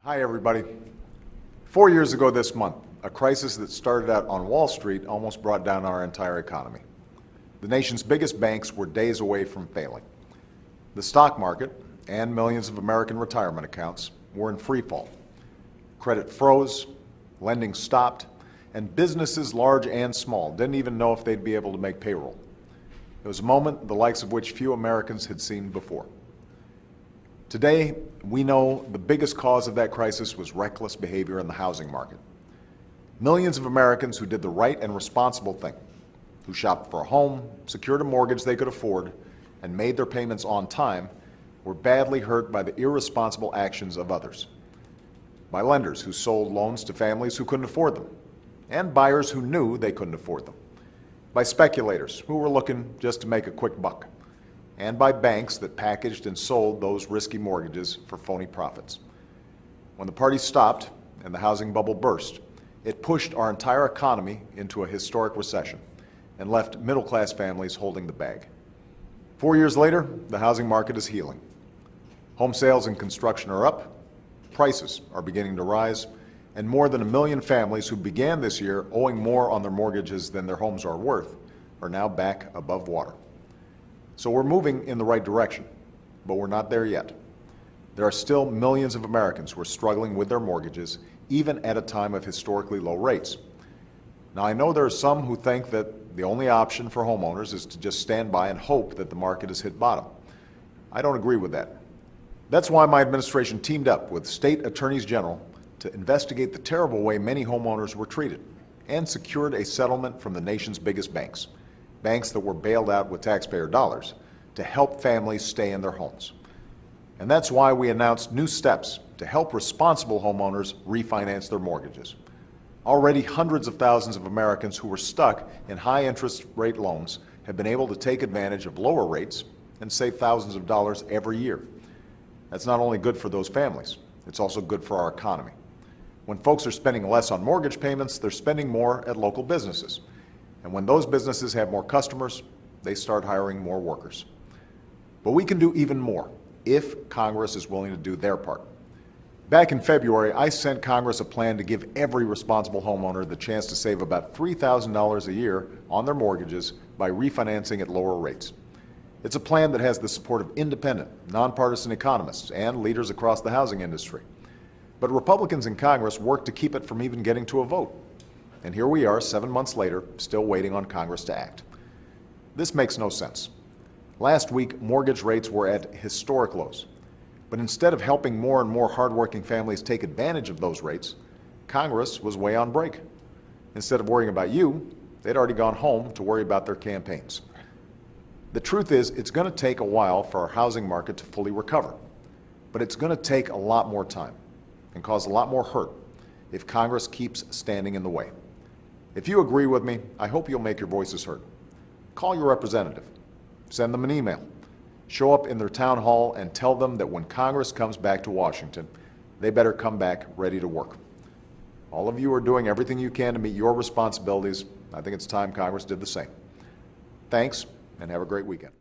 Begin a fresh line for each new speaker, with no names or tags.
Hi, everybody. 4 years ago this month, a crisis that started out on Wall Street almost brought down our entire economy. The nation's biggest banks were days away from failing. The stock market and millions of American retirement accounts were in free fall. Credit froze, lending stopped, and businesses large and small didn't even know if they'd be able to make payroll. It was a moment the likes of which few Americans had seen before. Today, we know the biggest cause of that crisis was reckless behavior in the housing market. Millions of Americans who did the right and responsible thing, who shopped for a home, secured a mortgage they could afford, and made their payments on time, were badly hurt by the irresponsible actions of others. By lenders who sold loans to families who couldn't afford them, and buyers who knew they couldn't afford them. By speculators who were looking just to make a quick buck. And by banks that packaged and sold those risky mortgages for phony profits. When the party stopped and the housing bubble burst, it pushed our entire economy into a historic recession and left middle-class families holding the bag. 4 years later, the housing market is healing. Home sales and construction are up, prices are beginning to rise, and more than 1 million families who began this year owing more on their mortgages than their homes are worth are now back above water. So we're moving in the right direction, but we're not there yet. There are still millions of Americans who are struggling with their mortgages, even at a time of historically low rates. Now, I know there are some who think that the only option for homeowners is to just stand by and hope that the market has hit bottom. I don't agree with that. That's why my administration teamed up with state attorneys general to investigate the terrible way many homeowners were treated and secured a settlement from the nation's biggest banks. Banks that were bailed out with taxpayer dollars to help families stay in their homes. And that's why we announced new steps to help responsible homeowners refinance their mortgages. Already hundreds of thousands of Americans who were stuck in high interest rate loans have been able to take advantage of lower rates and save thousands of dollars every year. That's not only good for those families, it's also good for our economy. When folks are spending less on mortgage payments, they're spending more at local businesses. And when those businesses have more customers, they start hiring more workers. But we can do even more if Congress is willing to do their part. Back in February, I sent Congress a plan to give every responsible homeowner the chance to save about $3,000 a year on their mortgages by refinancing at lower rates. It's a plan that has the support of independent, nonpartisan economists and leaders across the housing industry. But Republicans in Congress worked to keep it from even getting to a vote. And here we are, 7 months later, still waiting on Congress to act. This makes no sense. Last week, mortgage rates were at historic lows. But instead of helping more and more hardworking families take advantage of those rates, Congress was way on break. Instead of worrying about you, they'd already gone home to worry about their campaigns. The truth is, it's going to take a while for our housing market to fully recover. But it's going to take a lot more time and cause a lot more hurt if Congress keeps standing in the way. If you agree with me, I hope you'll make your voices heard. Call your representative. Send them an email. Show up in their town hall and tell them that when Congress comes back to Washington, they better come back ready to work. All of you are doing everything you can to meet your responsibilities. I think it's time Congress did the same. Thanks, and have a great weekend.